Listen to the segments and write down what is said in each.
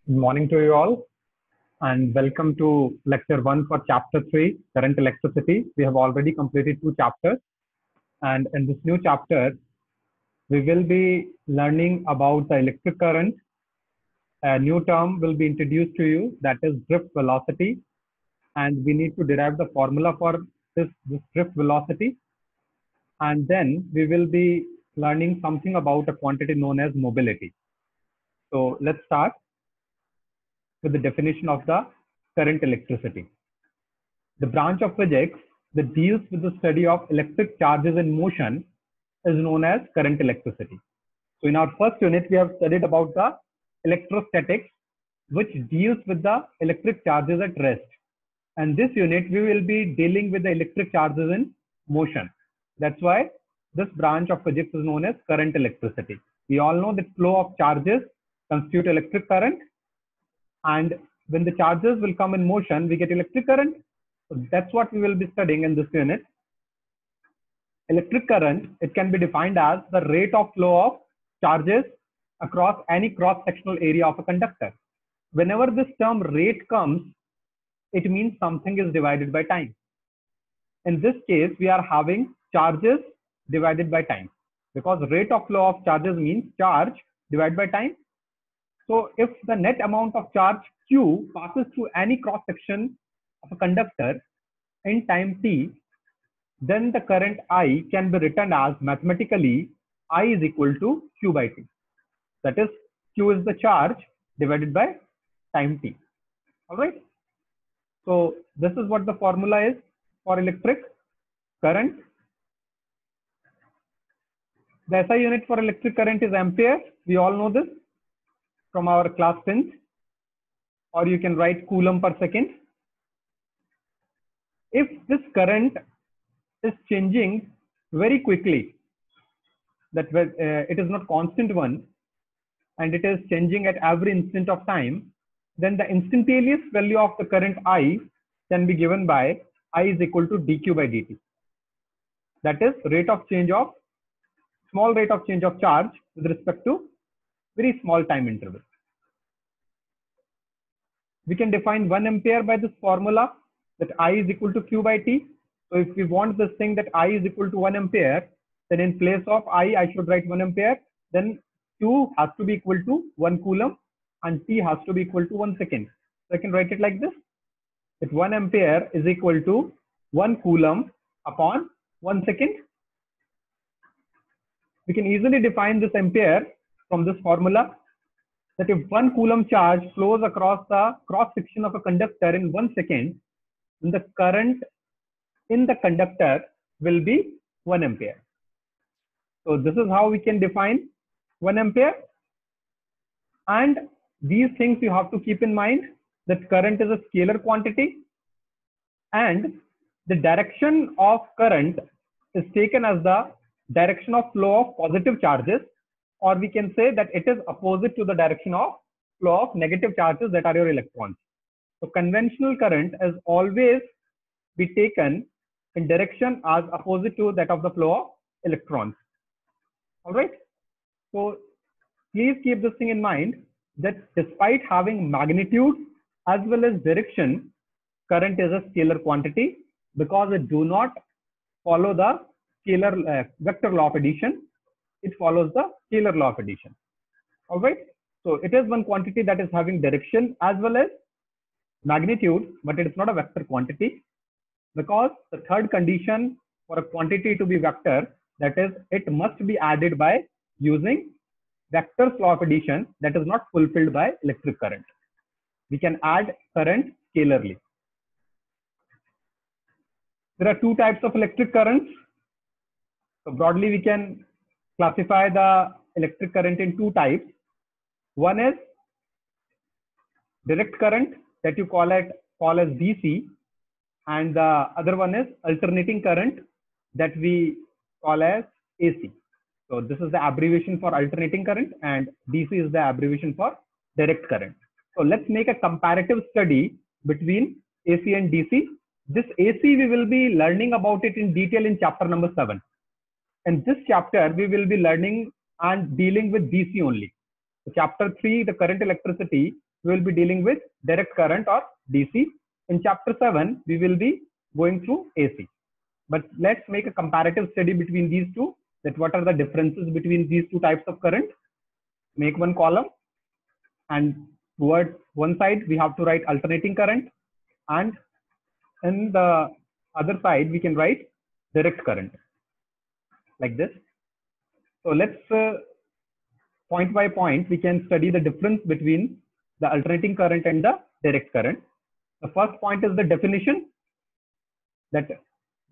Good morning to you all, and welcome to lecture 1 for chapter 3, current electricity. We have already completed 2 chapters, and in this new chapter, we will be learning about the electric current. A new term will be introduced to you, that is drift velocity, and we need to derive the formula for this drift velocity. And then we will be learning something about a quantity known as mobility. So let's start with the definition of the current electricity. The branch of physics that deals with the study of electric charges in motion is known as current electricity. So in our first unit, we have studied about the electrostatics, which deals with the electric charges at rest. And this unit, we will be dealing with the electric charges in motion. That's why this branch of physics is known as current electricity. We all know that flow of charges constitute electric current. And when the charges will come in motion, we get electric current. So that's what we will be studying in this unit. Electric current, it can be defined as the rate of flow of charges across any cross-sectional area of a conductor. Whenever this term rate comes, it means something is divided by time. In this case, we are having charges divided by time, because rate of flow of charges means charge divided by time. So if the net amount of charge Q passes through any cross-section of a conductor in time t, then the current I can be written as mathematically I is equal to Q by T. That is, Q is the charge divided by time t. All right. So this is what the formula is for electric current. The SI unit for electric current is ampere. We all know this from our class 10th, or you can write coulomb per second. If this current is changing very quickly, that it is not constant one, and it is changing at every instant of time, then the instantaneous value of the current I can be given by I is equal to dq by dt. That is small rate of change of charge with respect to very small time interval. We can define 1 ampere by this formula, that I is equal to Q by T. So if we want this thing that I is equal to 1 ampere, then in place of I should write 1 ampere. Then Q has to be equal to 1 coulomb and T has to be equal to 1 second. So I can write it like this, that 1 ampere is equal to 1 coulomb upon 1 second. We can easily define this ampere from this formula, that if 1 coulomb charge flows across the cross section of a conductor in 1 second, then the current in the conductor will be 1 ampere. So this is how we can define 1 ampere. And these things you have to keep in mind, that current is a scalar quantity, and the direction of current is taken as the direction of flow of positive charges, or we can say that it is opposite to the direction of flow of negative charges, that are your electrons. So conventional current is always be taken in direction as opposite to that of the flow of electrons. All right. So please keep this thing in mind, that despite having magnitude as well as direction, current is a scalar quantity, because it do not follow the scalar vector law of addition. It follows the scalar law of addition. All right. So it is one quantity that is having direction as well as magnitude, but it is not a vector quantity, because the third condition for a quantity to be vector, that is, it must be added by using vector's law of addition, that is not fulfilled by electric current. We can add current scalarly. There are 2 types of electric currents. So broadly, we can classify the electric current in 2 types. One is direct current, that you call as DC, and the other one is alternating current, that we call as AC. So this is the abbreviation for alternating current, and DC is the abbreviation for direct current. So let's make a comparative study between AC and DC. This AC, we will be learning about it in detail in chapter number 7. In this chapter, we will be learning and dealing with DC only. So chapter 3, the current electricity, we will be dealing with direct current or DC. In chapter 7, we will be going through AC. But let's make a comparative study between these two, that what are the differences between these two types of current. Make one column, and towards one side we have to write alternating current, and in the other side we can write direct current, like this. So let's point by point we can study the difference between the alternating current and the direct current. The first point is the definition, that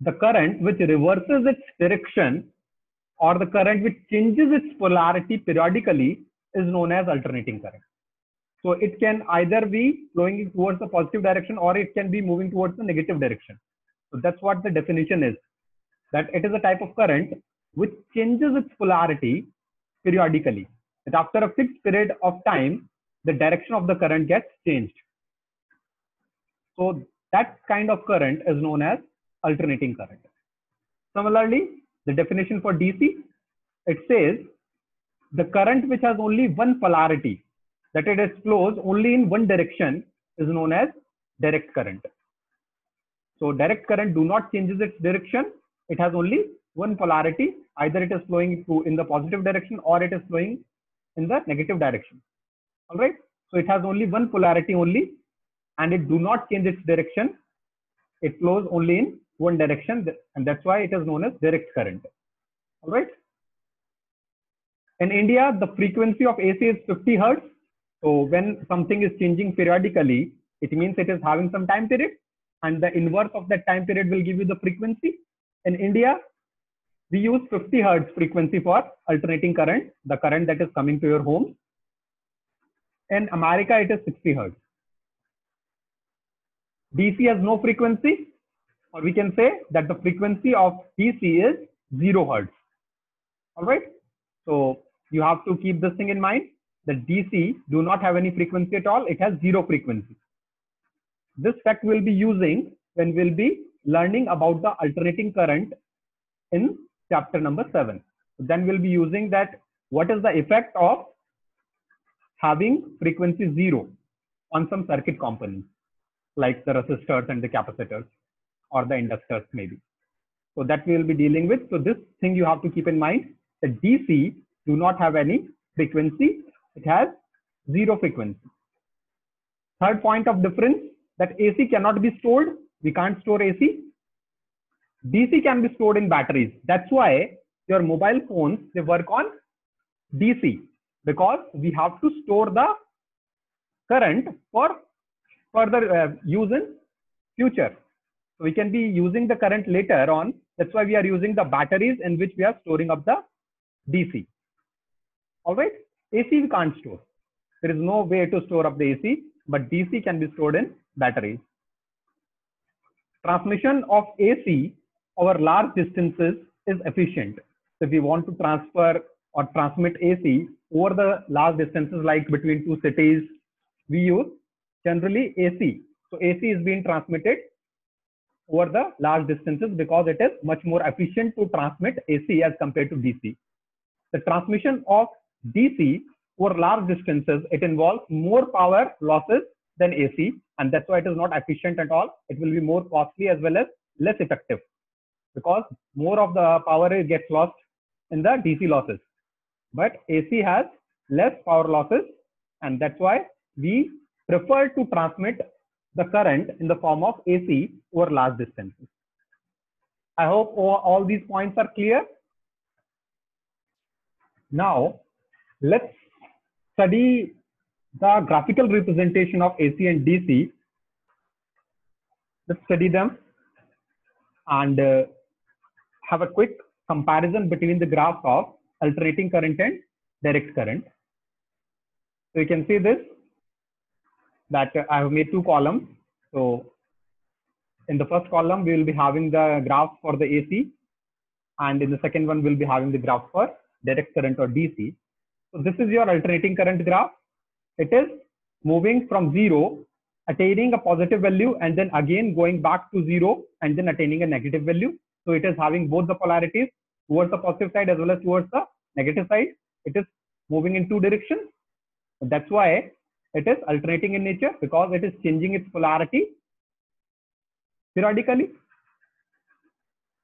the current which reverses its direction or the current which changes its polarity periodically is known as alternating current. So it can either be flowing towards the positive direction or it can be moving towards the negative direction. So that's what the definition is, that it is a type of current which changes its polarity periodically. That after a fixed period of time, the direction of the current gets changed. So that kind of current is known as alternating current. Similarly, the definition for DC, it says the current which has only one polarity, that it flows only in one direction, is known as direct current. So direct current do not changes its direction. It has only one polarity. Either it is flowing in the positive direction or it is flowing in the negative direction. All right. So it has only one polarity only, and it do not change its direction. It flows only in one direction, and that's why it is known as direct current. All right. In India, the frequency of AC is 50 Hertz. So when something is changing periodically, it means it is having some time period, and the inverse of that time period will give you the frequency. In India, we use 50 Hertz frequency for alternating current, the current that is coming to your home. In America, it is 60 Hertz. DC has no frequency, or we can say that the frequency of DC is 0 Hertz. All right. So you have to keep this thing in mind, that DC do not have any frequency at all. It has 0 frequency. This fact we'll be using when we'll be learning about the alternating current in chapter number 7. Then we'll be using that what is the effect of having frequency 0 on some circuit components like the resistors and the capacitors or the inductors maybe. So that we will be dealing with. So this thing you have to keep in mind, that DC do not have any frequency. It has 0 frequency. Third point of difference, that AC cannot be stored. We can't store AC. DC can be stored in batteries. That's why your mobile phones, they work on DC, because we have to store the current for further use in future. So we can be using the current later on. That's why we are using the batteries in which we are storing up the DC. All right. AC we can't store. There is no way to store up the AC, but DC can be stored in batteries. Transmission of AC over large distances is efficient. So if we want to transfer or transmit AC over the large distances like between two cities, we use generally AC. So AC is being transmitted over the large distances because it is much more efficient to transmit AC as compared to DC. The transmission of DC over large distances, it involves more power losses than AC, and that's why it is not efficient at all. It will be more costly as well as less effective, because more of the power gets lost in the DC losses. But AC has less power losses, and that's why we prefer to transmit the current in the form of AC over large distances. I hope all these points are clear. Now, let's study the graphical representation of AC and DC. Let's study them and have a quick comparison between the graphs of alternating current and direct current. So you can see this, that I have made 2 columns. So in the first column, we will be having the graph for the AC, and in the second one, we'll be having the graph for direct current or DC. So this is your alternating current graph. It is moving from 0, attaining a positive value, and then again going back to 0 and then attaining a negative value. So it is having both the polarities towards the positive side as well as towards the negative side. It is moving in 2 directions. That's why it is alternating in nature, because it is changing its polarity periodically.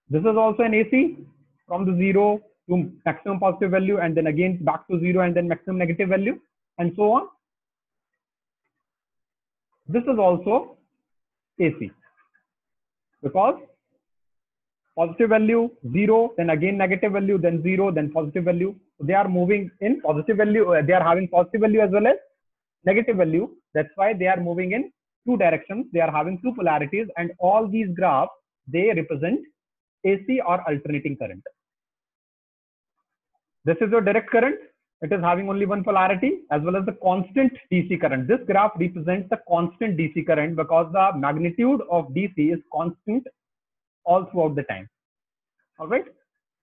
This is also an AC from the 0 to maximum positive value, and then again back to 0 and then maximum negative value, and so on. This is also AC, because positive value 0, then again negative value, then 0, then positive value. So they are moving in positive value. They are having positive value as well as negative value. That's why they are moving in two directions. They are having two polarities, and all these graphs, they represent AC or alternating current. This is your direct current. It is having only one polarity, as well as the constant DC current. This graph represents the constant DC current because the magnitude of DC is constant all throughout the time. All right.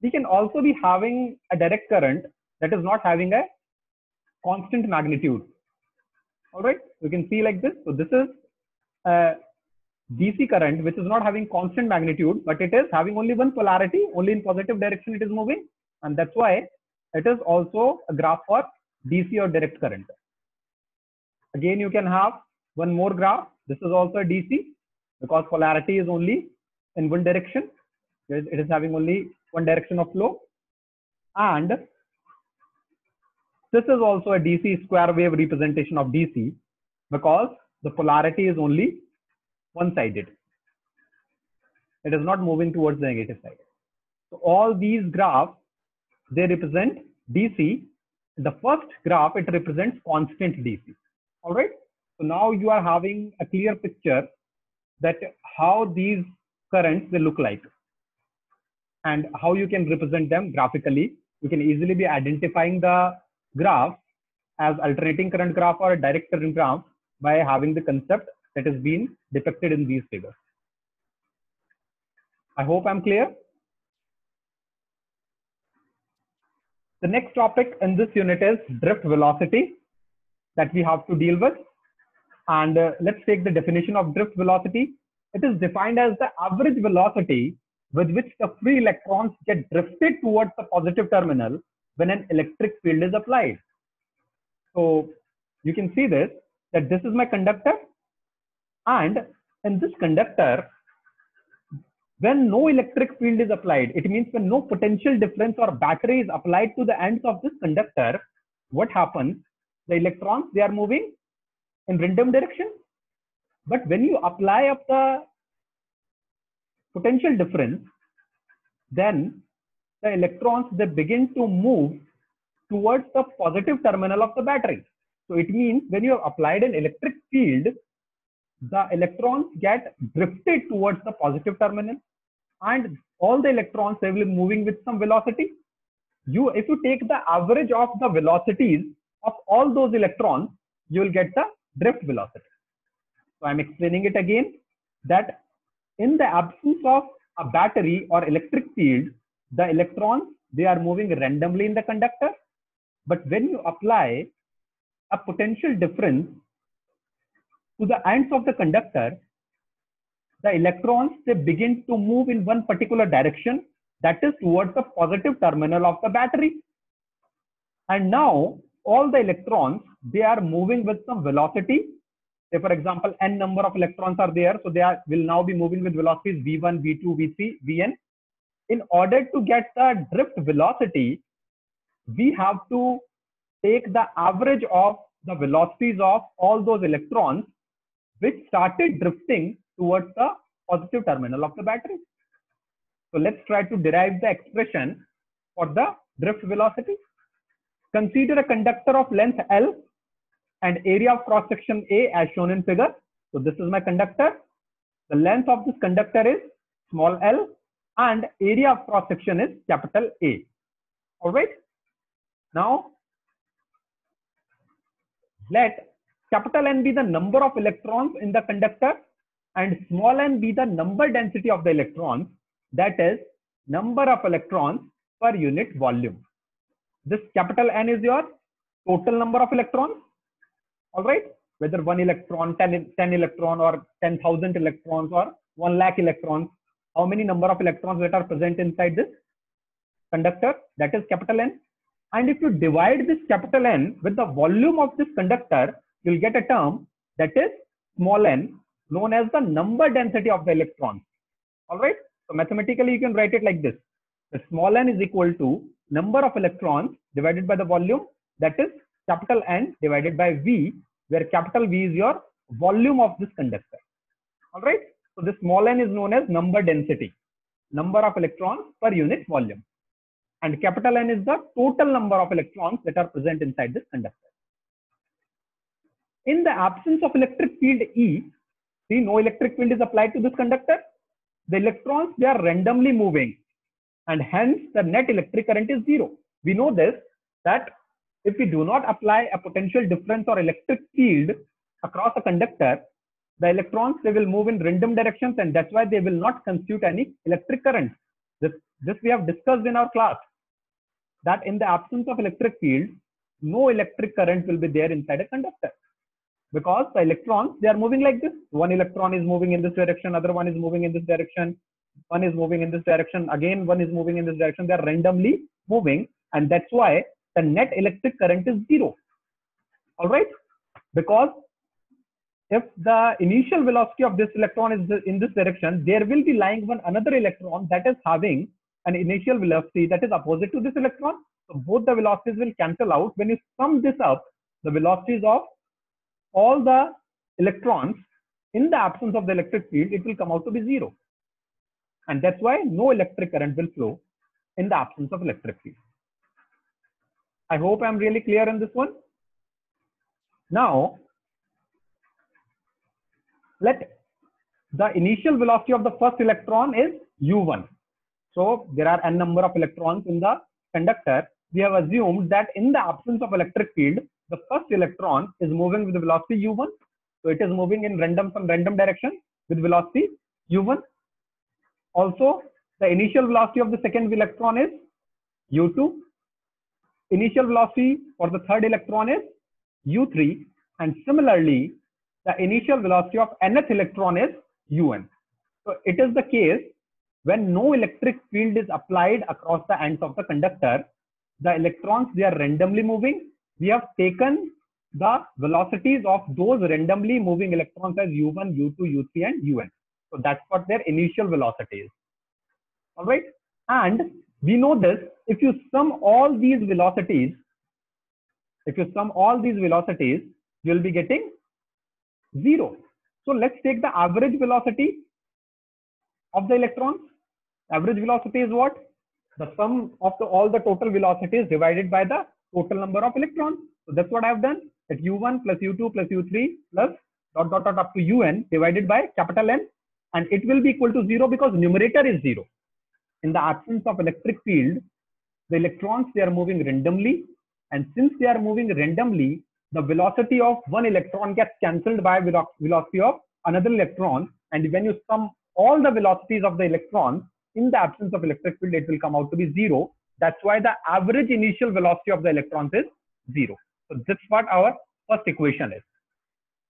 We can also be having a direct current that is not having a constant magnitude. All right. You can see like this. So this is a DC current which is not having constant magnitude, but it is having only one polarity. Only in positive direction it is moving, and that's why it is also a graph for DC or direct current. Again, you can have one more graph. This is also a DC because polarity is only in one direction. It is having only one direction of flow. And this is also a DC square wave representation of DC because the polarity is only one-sided. It is not moving towards the negative side. So all these graphs, they represent DC. The first graph, it represents constant DC. All right. So now you are having a clear picture that how these currents will look like and how you can represent them graphically. You can easily be identifying the graph as alternating current graph or a direct current graph by having the concept that is being depicted in these figures. I hope I'm clear. The next topic in this unit is drift velocity that we have to deal with. And let's take the definition of drift velocity. It is defined as the average velocity with which the free electrons get drifted towards the positive terminal when an electric field is applied. So you can see this, that this is my conductor. And in this conductor, when no electric field is applied, it means when no potential difference or battery is applied to the ends of this conductor, what happens? The electrons, they are moving in random direction. But when you apply up the potential difference, then the electrons, they begin to move towards the positive terminal of the battery. So it means when you have applied an electric field, the electrons get drifted towards the positive terminal, and all the electrons, they will be moving with some velocity. If you take the average of the velocities of all those electrons, you will get the drift velocity. So I'm explaining it again, that in the absence of a battery or electric field, the electrons, they are moving randomly in the conductor. But when you apply a potential difference to the ends of the conductor, the electrons, they begin to move in one particular direction, that is towards the positive terminal of the battery. And now all the electrons, they are moving with some velocity. Say for example, n number of electrons are there, so they will now be moving with velocities v1, v2, v3, vn. In order to get the drift velocity, we have to take the average of the velocities of all those electrons which started drifting towards the positive terminal of the battery. So let's try to derive the expression for the drift velocity. Consider a conductor of length L and area of cross section A as shown in figure. So this is my conductor. The length of this conductor is small l and area of cross section is capital A. All right. Now let capital N be the number of electrons in the conductor and small n be the number density of the electrons, that is number of electrons per unit volume. This capital N is your total number of electrons. All right, whether 1 electron, 10 electron or 10,000 electrons or 1 lakh electrons, how many number of electrons that are present inside this conductor, that is capital N. And if you divide this capital N with the volume of this conductor, you'll get a term that is small n, known as the number density of the electrons. All right. So mathematically, you can write it like this. The small n is equal to number of electrons divided by the volume, that is capital N divided by V, where capital V is your volume of this conductor. All right. So this small n is known as number density, number of electrons per unit volume. And capital N is the total number of electrons that are present inside this conductor. In the absence of electric field E, see, no electric field is applied to this conductor. The electrons, they are randomly moving, and hence the net electric current is zero. We know this, that if we do not apply a potential difference or electric field across a conductor, the electrons, they will move in random directions, and that's why they will not constitute any electric current. This we have discussed in our class, that in the absence of electric field, no electric current will be there inside a conductor, because the electrons, they are moving like this. One electron is moving in this direction, other one is moving in this direction, one is moving in this direction, again one is moving in this direction. They are randomly moving, and that's why the net electric current is zero. All right, because if the initial velocity of this electron is in this direction, there will be lying one another electron that is having an initial velocity that is opposite to this electron. So both the velocities will cancel out. When you sum this up, the velocities of all the electrons in the absence of the electric field, it will come out to be zero. And that's why no electric current will flow in the absence of electric field. I hope I'm really clear on this one. Now, let the initial velocity of the first electron is u1. So there are n number of electrons in the conductor. We have assumed that in the absence of electric field, the first electron is moving with the velocity u1. So it is moving in some random direction with velocity u1. Also, the initial velocity of the second electron is u2. Initial velocity for the third electron is u3. And similarly, the initial velocity of nth electron is un. So it is the case when no electric field is applied across the ends of the conductor, the electrons, they are randomly moving. We have taken the velocities of those randomly moving electrons as u1, u2, u3, and un. So that's what their initial velocity is. All right. And we know this, if you sum all these velocities, you'll be getting zero. So let's take the average velocity of the electrons. Average velocity is what? The sum of all the total velocities divided by the total number of electrons. So that's what I've done. That u1 plus u2 plus u3 plus dot dot dot up to un divided by capital N, and it will be equal to zero because numerator is zero. In the absence of electric field, the electrons, they are moving randomly, and since they are moving randomly, the velocity of one electron gets cancelled by velocity of another electron, and when you sum all the velocities of the electrons in the absence of electric field, it will come out to be zero. That's why the average initial velocity of the electrons is zero. So that's what our first equation is,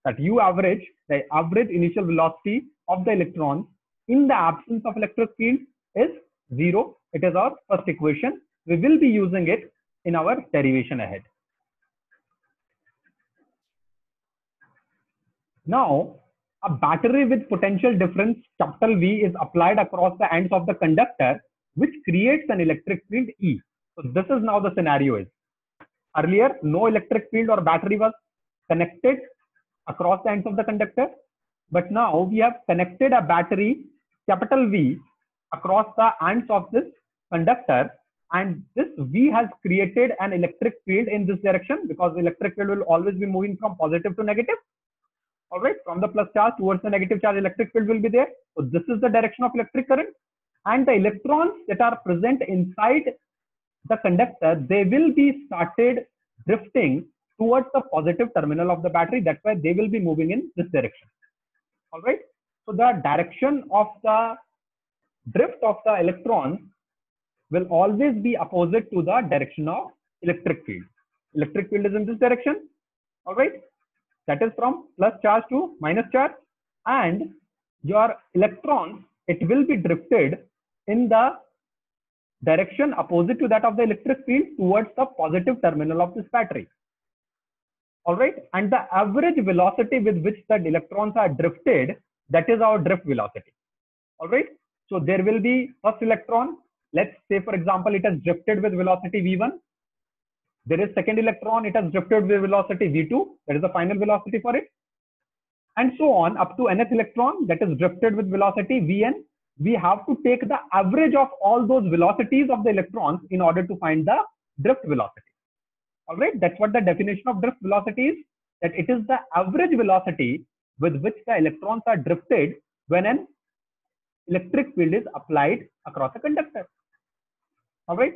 that U average, the average initial velocity of the electrons in the absence of electric field, is zero. It is our first equation. We will be using it in our derivation ahead. Now, a battery with potential difference capital V is applied across the ends of the conductor, which creates an electric field E. So this is now the scenario is. Earlier, no electric field or battery was connected across the ends of the conductor, but now we have connected a battery capital V across the ends of this conductor, and this V has created an electric field in this direction, because the electric field will always be moving from positive to negative. All right, from the plus charge towards the negative charge, electric field will be there. So this is the direction of electric current, and the electrons that are present inside the conductor, they will be started drifting towards the positive terminal of the battery. That's why they will be moving in this direction. All right. So the direction of the drift of the electrons will always be opposite to the direction of electric field. Electric field is in this direction. All right. That is from plus charge to minus charge, and your electrons, it will be drifted in the direction opposite to that of the electric field towards the positive terminal of this battery. All right. And the average velocity with which the electrons are drifted, that is our drift velocity. All right. So there will be first electron. Let's say, for example, it has drifted with velocity v1. There is second electron. It has drifted with velocity v2. That is the final velocity for it. And so on up to nth electron that is drifted with velocity vn. We have to take the average of all those velocities of the electrons in order to find the drift velocity. All right, that's what the definition of drift velocity is, that it is the average velocity with which the electrons are drifted when an electric field is applied across a conductor. All right,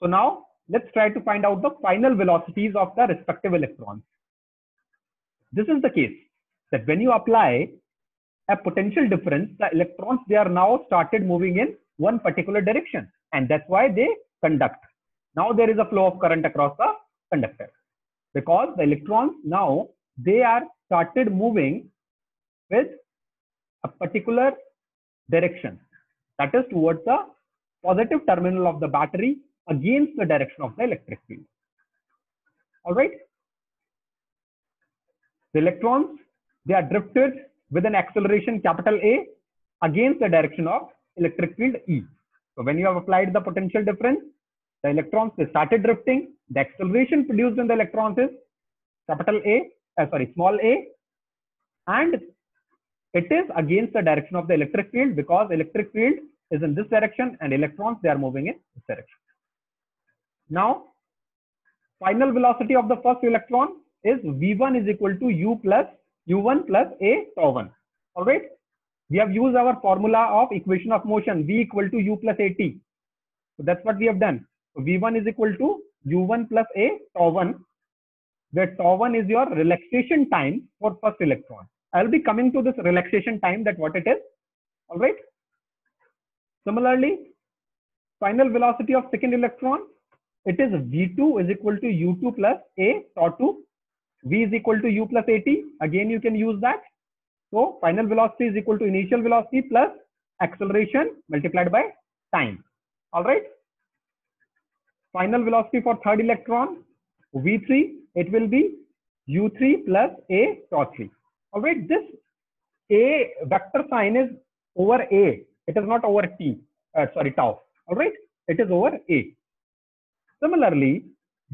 so now let's try to find out the final velocities of the respective electrons. This is the case that when you apply a potential difference, the electrons, they are now started moving in one particular direction, and that's why they conduct. Now there is a flow of current across the conductor because the electrons now they are started moving with a particular direction, that is towards the positive terminal of the battery against the direction of the electric field. All right, the electrons, they are drifted with an acceleration capital A against the direction of electric field E. So when you have applied the potential difference, the electrons, they started drifting. The acceleration produced in the electrons is small a, and it is against the direction of the electric field because electric field is in this direction and electrons, they are moving in this direction. Now, final velocity of the first electron is v1 is equal to u1 plus a tau1. All right, we have used our formula of equation of motion v equal to u plus at. So that's what we have done. So v1 is equal to u1 plus a tau1, where tau1 is your relaxation time for first electron. I'll be coming to this relaxation time, that what it is. All right. Similarly, final velocity of second electron, it is v2 is equal to u2 plus a tau2. V is equal to u plus at. Again, you can use that. So final velocity is equal to initial velocity plus acceleration multiplied by time. All right. Final velocity for third electron, v3, it will be u3 plus a tau3. All right. This a vector sign is over a. It is not over tau. All right. It is over a. Similarly,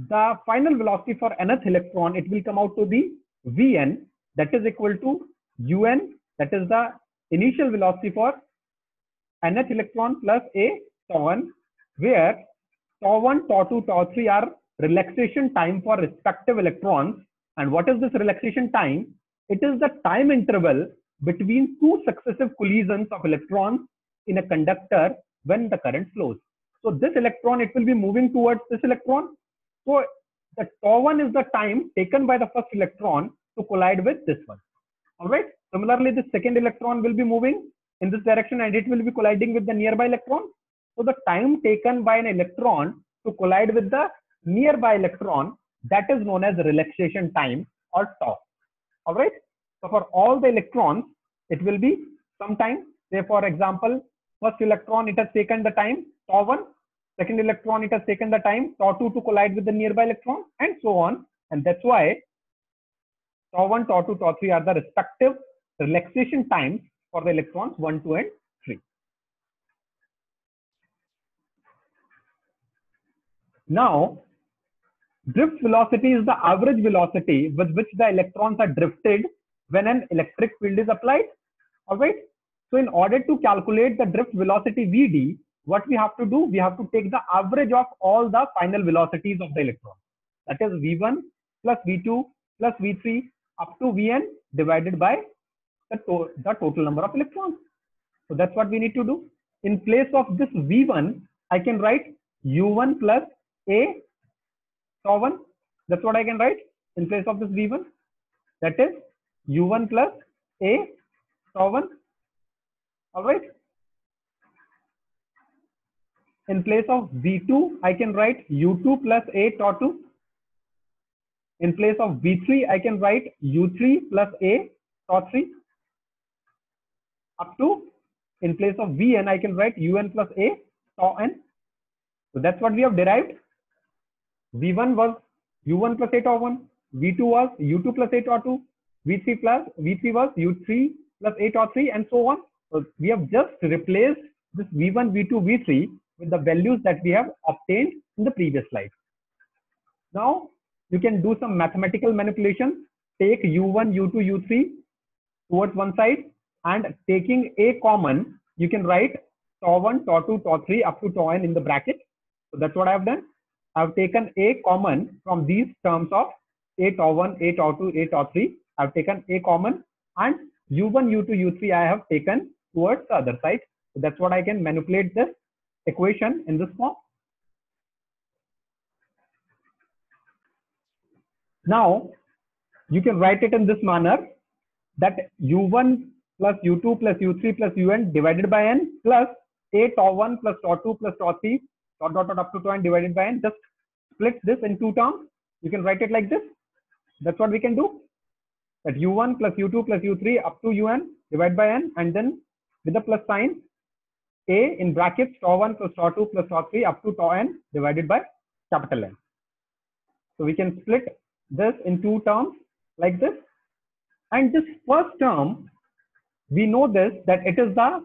the final velocity for nth electron, it will come out to be vn, that is equal to un, that is the initial velocity for nth electron plus a tau1, where tau1, tau2, tau3 are relaxation time for respective electrons. And what is this relaxation time? It is the time interval between two successive collisions of electrons in a conductor when the current flows. So this electron, it will be moving towards this electron. So the tau1 is the time taken by the first electron to collide with this one. All right. Similarly, the second electron will be moving in this direction and it will be colliding with the nearby electron. So the time taken by an electron to collide with the nearby electron, that is known as relaxation time or tau. All right. So for all the electrons, it will be some time. Say for example, first electron, it has taken the time tau1. Second electron, it has taken the time tau2 to collide with the nearby electron, and so on. And that's why tau1, tau2, tau3 are the respective relaxation times for the electrons 1, 2, and 3. Now, drift velocity is the average velocity with which the electrons are drifted when an electric field is applied. All right. So in order to calculate the drift velocity Vd, what we have to do, we have to take the average of all the final velocities of the electron. That is v1 plus v2 plus v3 up to vn divided by the total number of electrons. So that's what we need to do. In place of this v1, I can write u1 plus a tau1. That's what I can write in place of this v1. That is u1 plus a tau1. All right. In place of v2, I can write u2 plus a tau2. In place of v3, I can write u3 plus a tau3. Up to, in place of vn, I can write un plus a tau n. So that's what we have derived. V1 was U1 plus 8 tau 1. V2 was U2 plus 8 tau 2. V3 was U3 plus 8 tau 3, and so on. So we have just replaced this V1, V2, V3 with the values that we have obtained in the previous slide. Now you can do some mathematical manipulation. Take U1, U2, U3 towards one side, and taking a common, you can write tau 1, tau 2, tau 3 up to tau n in the bracket. So that's what I have done. I have taken a common from these terms of a tau 1, a tau 2, a tau 3. I have taken a common, and U1, U2, U3 I have taken towards the other side. So that's what I can manipulate this equation in this form. Now you can write it in this manner, that U1 plus U2 plus U3 plus UN divided by n plus a tau 1 plus tau 2 plus tau 3 dot dot dot up to tau n divided by n. Just split this in two terms. You can write it like this. That's what we can do. That U1 plus U2 plus U3 up to UN divided by n, and then with the plus sign, a in brackets tau 1 plus tau 2 plus tau 3 up to tau n divided by capital N. So we can split this in two terms like this. And this first term, we know this, that it is the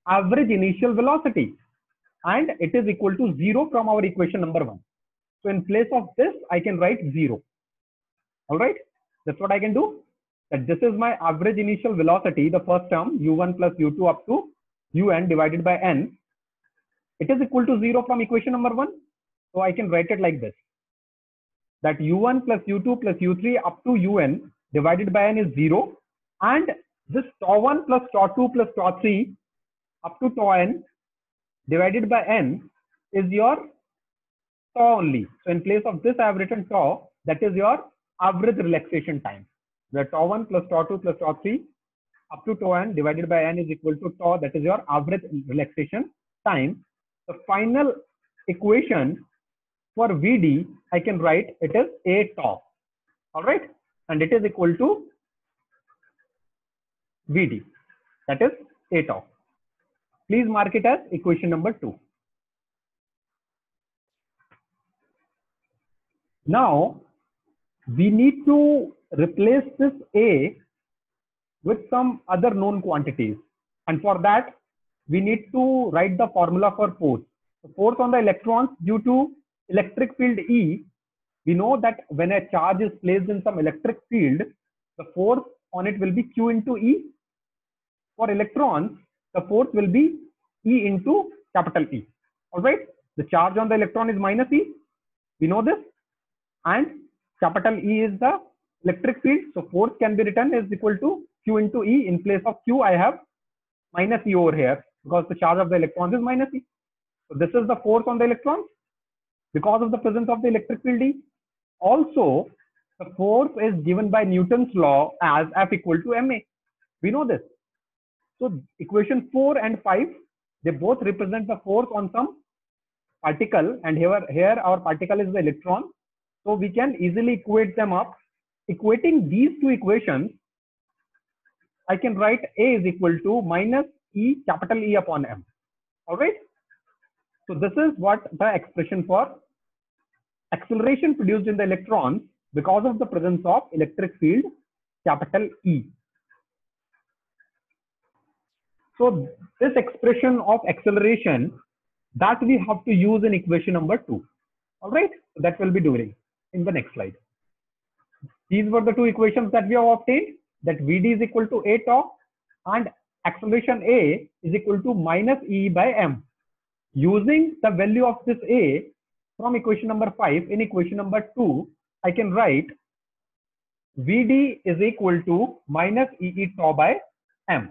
average initial velocity, and it is equal to 0 from our equation number 1. So in place of this, I can write 0. All right, that's what I can do. That this is my average initial velocity, the first term, U1 plus U2 up to UN divided by n. It is equal to 0 from equation number 1. So I can write it like this. That U1 plus U2 plus U3 up to UN divided by n is 0, and this tau 1 plus tau 2 plus tau 3 up to tau n divided by n is your tau only. So in place of this, I have written tau, that is your average relaxation time. Where tau 1 plus tau 2 plus tau 3 up to tau n divided by n is equal to tau, that is your average relaxation time. The final equation for Vd, I can write it is a tau. All right, and it is equal to Vd, that is a tau. Please mark it as equation number 2. Now we need to replace this a with some other known quantities, and for that we need to write the formula for force. The force on the electrons due to electric field E, we know that when a charge is placed in some electric field, the force on it will be Q into E. For electrons, the force will be E into capital E. All right, the charge on the electron is minus E. We know this, and capital E is the electric field. So force can be written as equal to Q into E. In place of Q, I have minus E over here because the charge of the electrons is minus E. So this is the force on the electrons because of the presence of the electric field E. Also, the force is given by Newton's law as F equal to ma. We know this. So equation 4 and 5, they both represent the force on some particle, and here our particle is the electron. So we can easily equate them up. Equating these two equations, I can write A is equal to minus E capital E upon M. All right. So this is what the expression for acceleration produced in the electrons because of the presence of electric field capital E. So this expression of acceleration, that we have to use in equation number 2. All right, so that will be doing in the next slide. These were the two equations that we have obtained, that Vd is equal to a tau and acceleration A is equal to minus E by M. Using the value of this A from equation number 5 in equation number 2, I can write Vd is equal to minus E tau by M.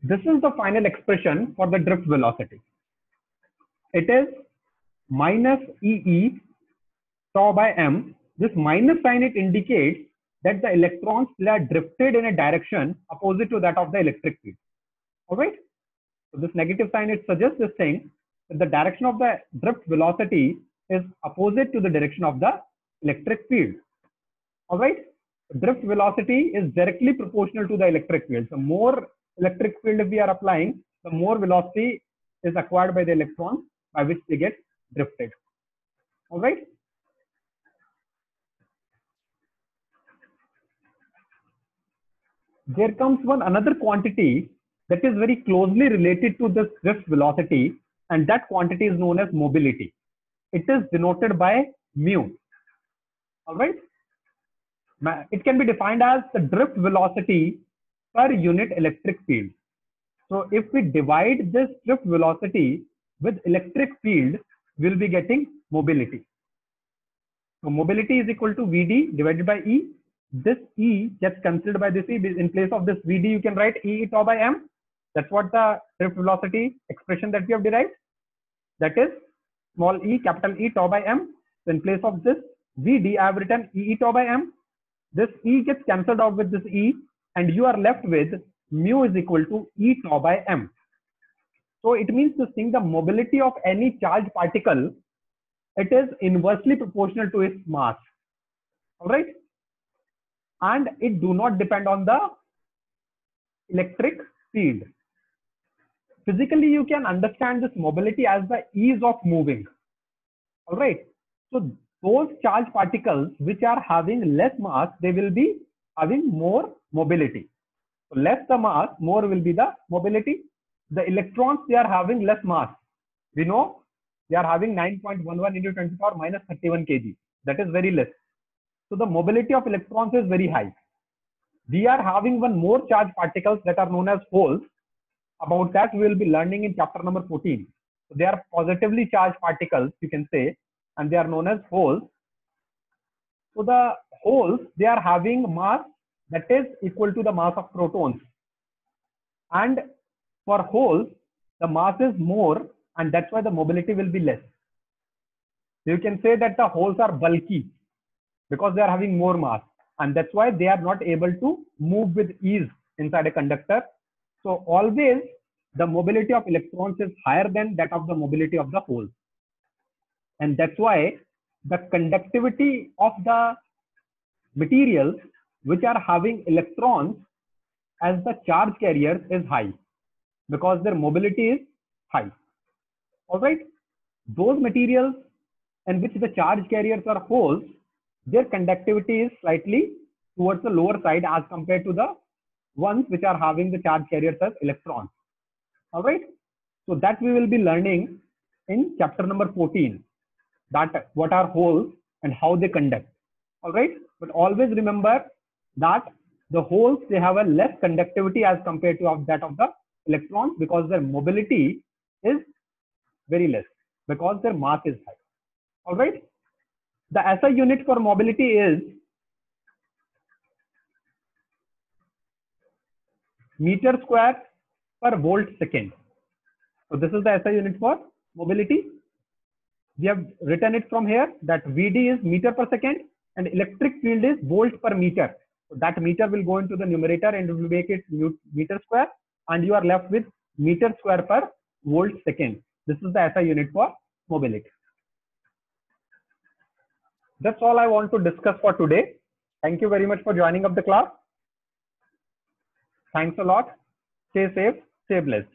This is the final expression for the drift velocity. It is minus E tau by M. This minus sign, it indicates that the electrons are drifted in a direction opposite to that of the electric field. All right. So this negative sign, it suggests this thing that the direction of the drift velocity is opposite to the direction of the electric field. All right. Drift velocity is directly proportional to the electric field. The more electric field we are applying, the more velocity is acquired by the electrons, by which they get drifted. All right. There comes one another quantity that is very closely related to this drift velocity, and that quantity is known as mobility. It is denoted by mu. All right. It can be defined as the drift velocity per unit electric field. So if we divide this drift velocity with electric field, we'll be getting mobility. So mobility is equal to Vd divided by E. This E gets cancelled by this E. In place of this Vd, you can write E tau by m. That's what the drift velocity expression that we have derived. That is small e, capital E tau by m. So in place of this Vd, I have written E tau by m. This E gets cancelled out with this E, and you are left with mu is equal to E tau by m. So it means to think the mobility of any charged particle, it is inversely proportional to its mass. All right. And it do not depend on the electric field. Physically, you can understand this mobility as the ease of moving. All right. So those charged particles which are having less mass, they will be having more mobility. So less the mass, more will be the mobility. The electrons, they are having less mass. We know they are having 9.11 into 10 to the power minus 31 kg. That is very less. So the mobility of electrons is very high. We are having one more charged particles that are known as holes. About that we will be learning in chapter number 14. So they are positively charged particles, you can say, and they are known as holes. So the holes, they are having mass that is equal to the mass of protons. And for holes, the mass is more, and that's why the mobility will be less. You can say that the holes are bulky because they are having more mass, and that's why they are not able to move with ease inside a conductor. So always the mobility of electrons is higher than that of the mobility of the holes. And that's why the conductivity of the materials which are having electrons as the charge carriers is high because their mobility is high. All right. Those materials in which the charge carriers are holes, their conductivity is slightly towards the lower side as compared to the ones which are having the charge carriers as electrons. All right. So that we will be learning in chapter number 14, that what are holes and how they conduct. All right. But always remember that the holes, they have a less conductivity as compared to that of the electrons because their mobility is very less because their mass is high. All right. The SI unit for mobility is meter square per volt second. So this is the SI unit for mobility. We have written it from here that Vd is meter per second and electric field is volt per meter. So that meter will go into the numerator and will make it meter square, and you are left with meter square per volt second. This is the SI unit for mobility. That's all I want to discuss for today. Thank you very much for joining up the class. Thanks a lot. Stay safe, stay blessed.